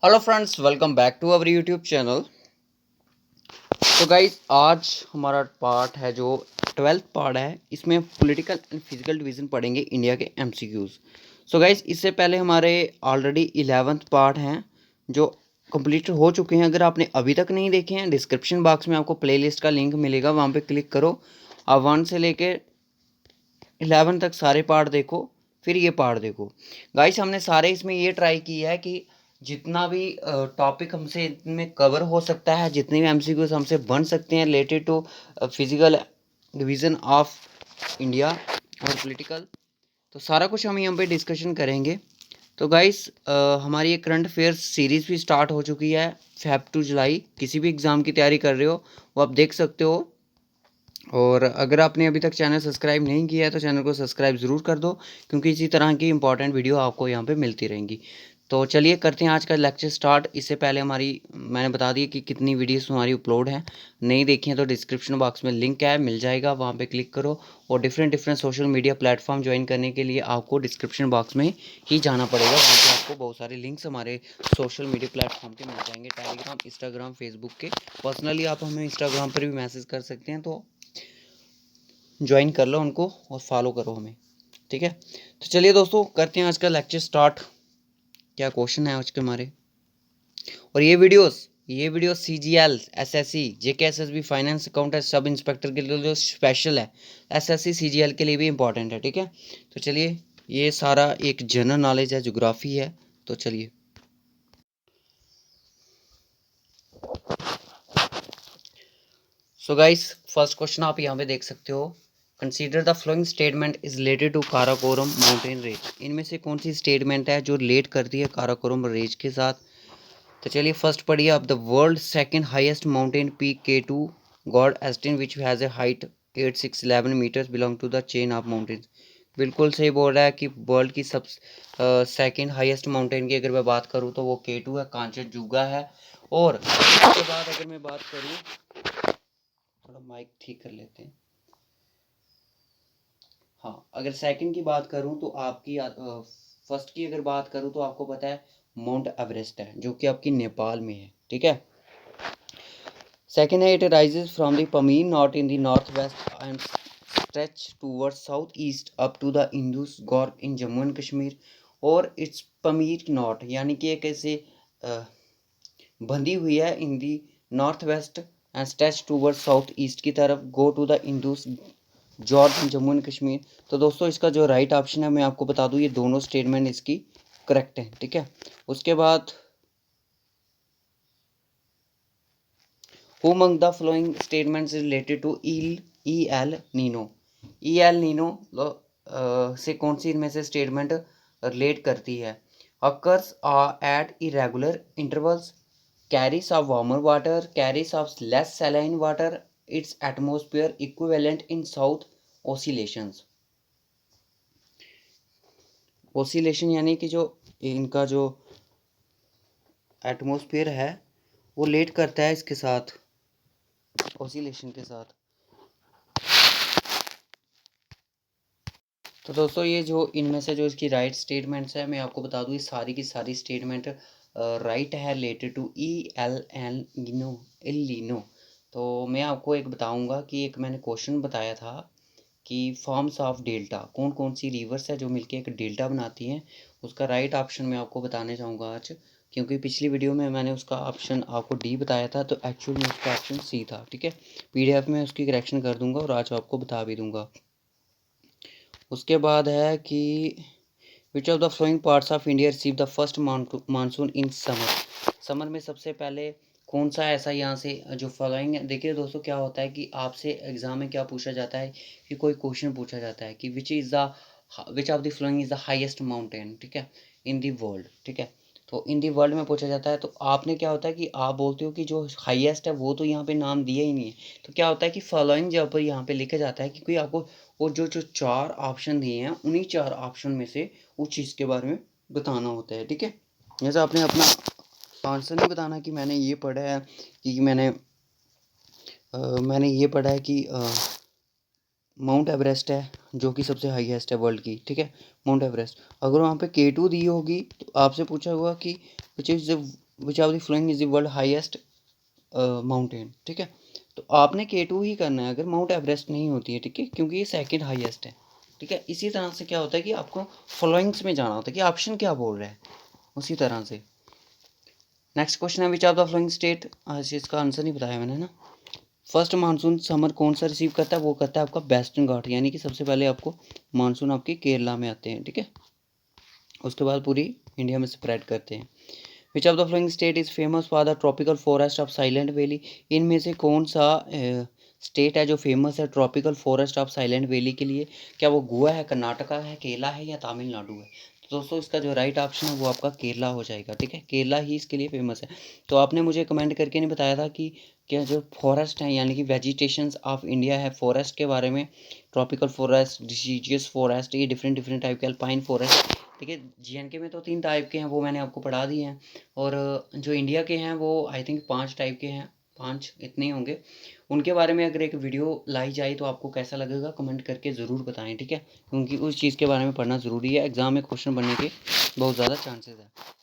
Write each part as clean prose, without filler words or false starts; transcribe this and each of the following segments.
Hello friends, welcome back to our YouTube channel. तो guys आज हमारा पार्ट है जो 12th पार्ट है। इसमें पॉलिटिकल एंड फिजिकल डिवीज़न पढ़ेंगे इंडिया के एमसीक्यूज़। सो गाइज इससे पहले हमारे ऑलरेडी 11th पार्ट हैं जो कंप्लीट हो चुके हैं। अगर आपने अभी तक नहीं देखे हैं, डिस्क्रिप्शन बॉक्स में आपको प्लेलिस्ट का लिंक मिलेगा, वहाँ पे क्लिक करो। आप 1 से लेके 11 तक सारे पार्ट देखो, फिर ये पार्ट देखो। गाइस हमने सारे इसमें ये ट्राई किया है कि जितना भी टॉपिक हमसे इनमें कवर हो सकता है, जितने भी एमसीक्यूज हमसे बन सकते हैं related to physical division of India और पॉलिटिकल, तो सारा कुछ हम यहाँ पे डिस्कशन करेंगे। तो गाइस हमारी ये करंट अफेयर्स सीरीज़ भी स्टार्ट हो चुकी है। फेब टू जुलाई किसी भी एग्ज़ाम की तैयारी कर रहे हो वो आप देख सकते हो। और अगर आपने अभी तक चैनल सब्सक्राइब नहीं किया है तो चैनल को सब्सक्राइब ज़रूर कर दो, क्योंकि इसी तरह की इंपॉर्टेंट वीडियो आपको यहाँ पे मिलती रहेंगी। तो चलिए करते हैं आज का लेक्चर स्टार्ट। इससे पहले मैंने बता दिया कि कितनी वीडियोस हमारी अपलोड हैं। नहीं देखी हैं तो डिस्क्रिप्शन बॉक्स में लिंक है, मिल जाएगा, वहाँ पे क्लिक करो। और different different social media platform join करने के लिए आपको डिस्क्रिप्शन बॉक्स में ही जाना पड़ेगा। वहाँ पर आपको बहुत सारे लिंक्स हमारे सोशल मीडिया प्लेटफॉर्म के मिल जाएंगे, टेलीग्राम, इंस्टाग्राम, फेसबुक के। पर्सनली आप हमें इंस्टाग्राम पर भी मैसेज कर सकते हैं, तो ज्वाइन कर लो उनको और फॉलो करो हमें, ठीक है। तो चलिए दोस्तों करते हैं आज का लेक्चर स्टार्ट। क्या क्वेश्चन है आज के हमारे। और ये videos CGL, SSC, JK SSB, finance accountant, sub inspector के लिए जो स्पेशल है, SSC CGL के लिए भी इंपॉर्टेंट है, ठीक है। तो चलिए, ये सारा एक जनरल नॉलेज है, ज्योग्राफी है। तो चलिए, सो गाइस फर्स्ट क्वेश्चन आप यहाँ पे देख सकते हो। Consider the following statement is related to Karakoram mountain range. इनमें से कौन सी स्टेटमेंट है जो रिलेट करती है काराकोरम रेंज के साथ। तो चलिए फर्स्ट पढ़िए आप। The world second highest mountain peak K2 Godwin Austen which has a height 8611 metres belong to the chain of mountains. बिल्कुल सही बोल रहा है कि वर्ल्ड की सब सेकंड हाईएस्ट माउंटेन की अगर मैं बात करूँ तो वो K2 है, कांचनजुंगा है। और उसके बाद अगर मैं बात करूँ, थोड़ा माइक ठीक कर लेते हैं। हाँ, अगर सेकंड की बात करूं तो आपकी फर्स्ट की अगर बात करूं तो आपको पता है माउंट एवरेस्ट है, जो कि आपकी नेपाल में है, ठीक है। सेकंड है, it rises from the Pamir not in the north west and stretch towards south east up to the Indus gorge in Jammu and Kashmir. और इट्स पमीर नॉट यानी कि एक ऐसे बंधी हुई है in the north west and stretch towards south east की तरफ, go to the Indus gorge Jammu and Kashmir. तो दोस्तों इसका जो राइट ऑप्शन है, मैं आपको बता दूं, ये दोनों स्टेटमेंट इसकी करेक्ट है, ठीक है। उसके बाद, who among the following statements is related to E L Nino. E L Nino से कौन सी इनमें से स्टेटमेंट रिलेट करती है। Occurs at irregular intervals, carries of warmer water, carries of less saline water, its atmosphere equivalent in south oscillations। Oscillation यानी कि जो इनका जो एटमॉस्फेयर है वो लेट करता है इसके साथ, ओसिलेशन के साथ। तो दोस्तों ये जो इनमें से जो इसकी राइट स्टेटमेंट्स है, मैं आपको बता दूं, ये सारी की सारी स्टेटमेंट राइट है रिलेटेड टू एल लीनो। तो मैं आपको एक बताऊंगा कि एक मैंने क्वेश्चन बताया था कि फॉर्म्स ऑफ डेल्टा, कौन कौन सी रिवर्स है जो मिलके एक डेल्टा बनाती हैं। उसका राइट ऑप्शन मैं आपको बताने चाहूँगा आज, क्योंकि पिछली वीडियो में मैंने उसका ऑप्शन आपको डी बताया था, तो एक्चुअल में उसका ऑप्शन सी था, ठीक है। PDF में उसकी करेक्शन कर दूंगा और आज आपको बता भी दूंगा। उसके बाद है कि विच of the flowing parts of India receive the first monsoon in summer. Summer में सबसे पहले कौन सा ऐसा यहाँ से जो फॉलोइंग है। देखिए दोस्तों क्या होता है कि आपसे एग्जाम में क्या पूछा जाता है कि कोई क्वेश्चन पूछा जाता है कि विच of the following is the highest mountain, ठीक है, इन दी वर्ल्ड, ठीक है। तो इन दी वर्ल्ड में पूछा जाता है, तो आपने क्या होता है कि आप बोलते हो कि जो हाईएस्ट है वो तो यहाँ पे नाम दिया ही नहीं है। तो क्या होता है कि फॉलोइंग जब पर यहाँ पे लिखा जाता है कि कोई आपको, और जो जो चार ऑप्शन दिए हैं उन्हीं चार ऑप्शन में से उस चीज़ के बारे में बताना होता है, ठीक है। जैसे आपने अपना आंसर नहीं बताना कि मैंने ये पढ़ा है कि मैंने ये पढ़ा है कि माउंट एवरेस्ट है जो कि सबसे हाईएस्ट है वर्ल्ड की, ठीक है, माउंट एवरेस्ट। अगर वहाँ पे K2 दी होगी तो आपसे पूछा होगा कि which is the which of the following is the world highest mountain, ठीक है। तो आपने K2 ही करना है अगर माउंट एवरेस्ट नहीं होती है, ठीक है, क्योंकि ये सेकंड हाईएस्ट है, ठीक है। इसी तरह से क्या होता है कि आपको फॉलोइंग्स में जाना होता है कि ऑप्शन क्या बोल रहा है, उसी तरह से। नेक्स्ट क्वेश्चन है which of the flowing state, आज इसका आंसर नहीं बताया मैंने ना। फर्स्ट मानसून समर कौन सा रिसीव करता है, वो करता है आपका वेस्टर्न घाट, यानी कि सबसे पहले आपको मानसून आपके केरला में आते हैं, ठीक है, उसके बाद पूरी इंडिया में स्प्रेड करते हैं। विच of the flowing state is famous for the tropical forest of silent valley, इनमें से कौन सा स्टेट है जो फेमस है tropical forest of silent valley के लिए? क्या वो गोवा है, कर्नाटका है, केरला है या तमिलनाडु है? तो दोस्तों इसका जो राइट ऑप्शन है वो आपका केरला हो जाएगा, ठीक है, केरला ही इसके लिए फेमस है। तो आपने मुझे कमेंट करके नहीं बताया था कि क्या जो फॉरेस्ट है यानी कि वेजिटेशंस ऑफ इंडिया है फॉरेस्ट के बारे में, ट्रॉपिकल फॉरेस्ट, डिसीजियस फॉरेस्ट, ये डिफरेंट डिफरेंट टाइप के अल्पाइन फॉरेस्ट, ठीक है। JNK में तो 3 टाइप के हैं, वो मैंने आपको पढ़ा दिए हैं, और जो इंडिया के हैं वो आई थिंक 5 टाइप के हैं, 5 इतने ही होंगे। उनके बारे में अगर एक वीडियो लाई जाए तो आपको कैसा लगेगा कमेंट करके ज़रूर बताएं, ठीक है, क्योंकि उस चीज़ के बारे में पढ़ना ज़रूरी है, एग्ज़ाम में क्वेश्चन बनने के बहुत ज़्यादा चांसेस है।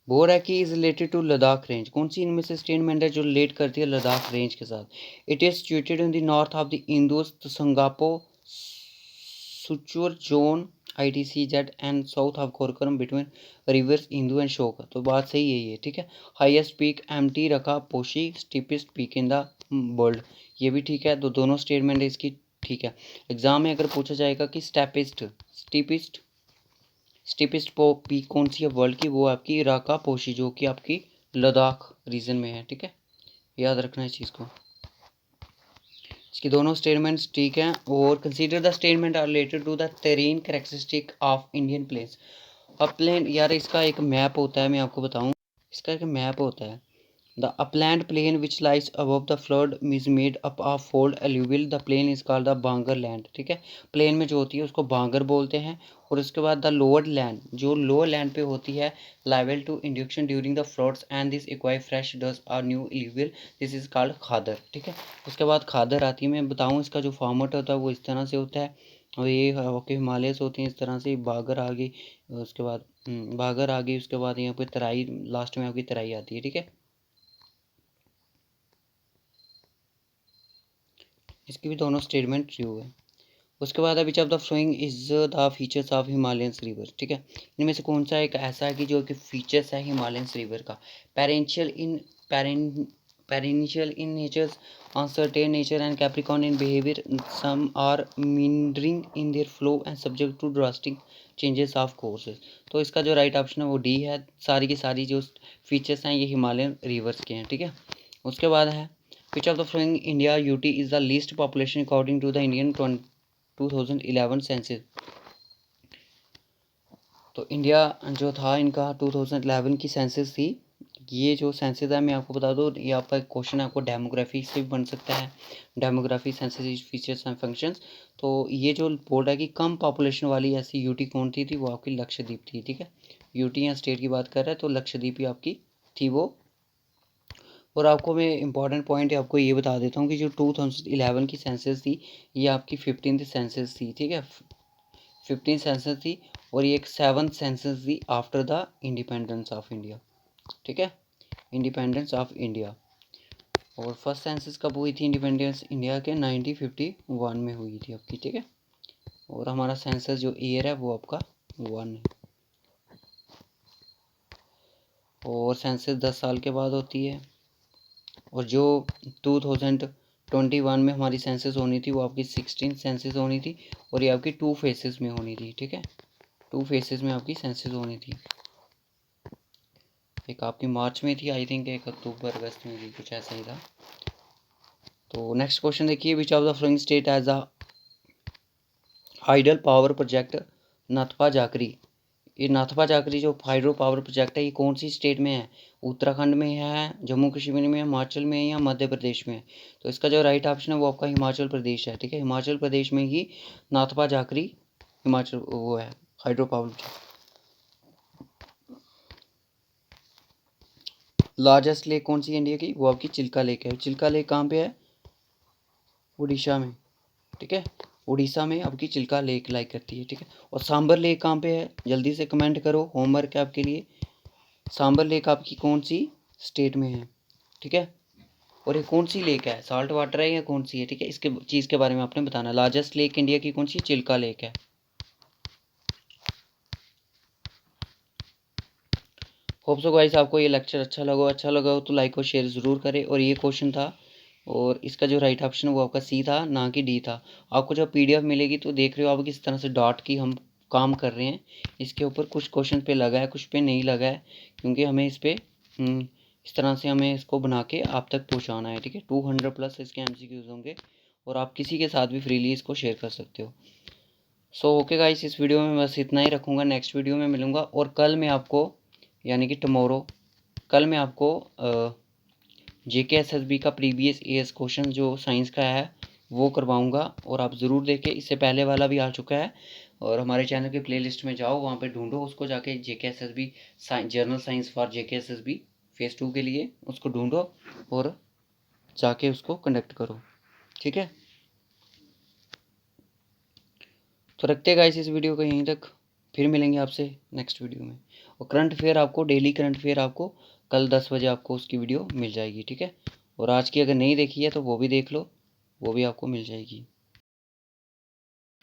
बोर है कि is related to Ladakh range, कौन सी इनमें से स्टेटमेंट है जो रिलेट करती है लद्दाख रेंज के साथ? It is situated in the north of the Indus Tsangpo suture zone ITCZ and south of Karakoram between rivers Indus and Shyok. तो बात सही है ये, ठीक है। Highest peak MT Rakaposhi, steepest peak in the world, ये भी ठीक है, तो दोनों स्टेटमेंट इसकी ठीक है। एग्जाम में अगर पूछा जाएगा कि स्टीपेस्ट स्टीपेस्ट पीक कौन सी है वर्ल्ड की, वो आपकी राका पोशी जो कि आपकी लद्दाख रीजन में है, ठीक है, याद रखना इस चीज़ को। इसके दोनों स्टेटमेंट्स ठीक हैं। और consider the statement are related to the terrain characteristic of Indian plains. अब प्लेन यार इसका एक मैप होता है, मैं आपको बताऊं, इसका एक मैप होता है। The upland plain which lies above the flood is made up of fold alluvial, the plain is called the bangar land, ठीक है। प्लेन में जो होती है उसको बांगर बोलते हैं। और उसके बाद द लोअर लैंड, जो लोअर लैंड पे होती है, liable to induction during the floods and this acquire fresh dust are new alluvial, this is called khadar, ठीक है। उसके बाद खादर आती है, मैं बताऊँ इसका जो फॉर्मेट होता है वो इस तरह से होता है, और ये ओके हिमालयस होती हैं इस तरह से, बागर आ गई, उसके बाद बागर आ गई, उसके बाद यहाँ पे तराई, लास्ट में आपकी तराई आती है, ठीक है। इसकी भी दोनों स्टेटमेंट ट्रू है। उसके बाद विच of the following is the features of Himalayan river, ठीक है, इनमें से कौन सा एक ऐसा है कि जो कि फीचर्स है हिमालयन रिवर का? Perennial in perennial in natures, uncertain nature and capricorn in behaviour, some are meandering in their flow and subject to drastic changes of courses. तो इसका जो राइट ऑप्शन है वो डी है, सारी की सारी जो फीचर्स हैं ये हिमालयन रिवर्स के हैं, ठीक है। उसके बाद है which of the following India UT is the least population according to the Indian 2011 census. तो इंडिया जो था इनका 2011 की सेंसस थी, ये जो सेंसस है मैं आपको बता दूँ, ये आपका एक क्वेश्चन है, आपको डेमोग्राफी से भी बन सकता है, demography census features and functions. तो ये जो बोल रहा है कि कम पॉपुलेशन वाली ऐसी UT कौन थी वो आपकी लक्षद्वीप थी, ठीक है। UT या स्टेट की बात कर रहा है तो लक्षद्वीप ही आपकी थी वो। और आपको मैं इंपॉर्टेंट पॉइंट आपको ये बता देता हूँ कि जो 2011 की सेंसस थी ये आपकी 15th सेंसस थी, ठीक है, 15 सेंसस थी, और ये एक 7th सेंसस थी after the independence of India, ठीक है, इंडिपेंडेंस ऑफ इंडिया। और फर्स्ट सेंसस कब हुई थी इंडिपेंडेंस इंडिया के? 1951 में हुई थी आपकी, ठीक है। और हमारा सेंसस जो ईयर है वो आपका 1 है। और सेंसस 10 साल के बाद होती है। और जो 2021 में हमारी सेंसस होनी थी वो आपकी 16 सेंसस होनी थी, और ये आपकी 2 फेसेस में होनी थी, ठीक है, 2 फेसेस में आपकी सेंसस होनी थी। एक आपकी मार्च में थी आई थिंक, एक अक्टूबर अगस्त में थी, कुछ ऐसा ही था। तो नेक्स्ट क्वेश्चन देखिए, which of the flowing state as a hydel power project Nathpa Jhakri. ये नाथपा जाकरी जो हाइड्रो पावर प्रोजेक्ट है ये कौन सी स्टेट में है? उत्तराखंड में है, जम्मू कश्मीर में है, हिमाचल में है या मध्य प्रदेश में है? तो इसका जो राइट ऑप्शन है वो आपका हिमाचल प्रदेश है, ठीक है, हिमाचल प्रदेश में ही नाथपा जाकरी हिमाचल वो है hydro power project. Largest lake कौन सी इंडिया की? वो आपकी चिल्का लेक है। चिल्का लेक कहाँ पे है? उड़ीसा में, ठीक है, उड़ीसा में आपकी चिल्का लेक लाइक करती है, ठीक है। और सांबर लेक कहाँ पे है? जल्दी से कमेंट करो, होमवर्क है आपके लिए। सांबर लेक आपकी कौन सी स्टेट में है, ठीक है। और ये कौन सी लेक है, साल्ट वाटर है या कौन सी है, ठीक है। इसके चीज़ के बारे में आपने बताना। लार्जेस्ट लेक इंडिया की कौन सी, चिल्का लेक है। होप सो गाइस आपको ये लेक्चर अच्छा लगा हो तो लाइक और शेयर ज़रूर करें। और ये क्वेश्चन था और इसका जो राइट ऑप्शन वो आपका सी था, ना कि डी था। आपको जब पीडीएफ मिलेगी तो देख रहे हो आप किस तरह से डॉट की हम काम कर रहे हैं। इसके ऊपर कुछ क्वेश्चन पे लगा है, कुछ पे नहीं लगा है, क्योंकि हमें इस पर इस तरह से हमें इसको बना के आप तक पहुँचाना है, ठीक है। 200 प्लस इसके एमसीक्यूज होंगे और आप किसी के साथ भी फ्रीली इसको शेयर कर सकते हो। सो ओके गाइस, इस वीडियो में बस इतना ही रखूँगा। नेक्स्ट वीडियो में मिलूँगा और कल मैं आपको, यानी कि टमोरो, कल मैं आपको JKSSB का प्रीवियस ईयर्स क्वेश्चन जो साइंस का है वो करवाऊँगा। और आप ज़रूर देखें, इससे पहले वाला भी आ चुका है। और हमारे चैनल के प्लेलिस्ट में जाओ, वहाँ पे ढूंढो उसको जाके, JKSSB journal science for JKSSB phase 2 के लिए उसको ढूंढो और जाके उसको कंडक्ट करो, ठीक है। तो रखते गाइस इस वीडियो को यहीं तक, फिर मिलेंगे आपसे नेक्स्ट वीडियो में। और करंट अफेयर आपको, डेली करंट अफेयर आपको कल 10 बजे आपको उसकी वीडियो मिल जाएगी, ठीक है। और आज की अगर नहीं देखी है तो वो भी देख लो, वो भी आपको मिल जाएगी।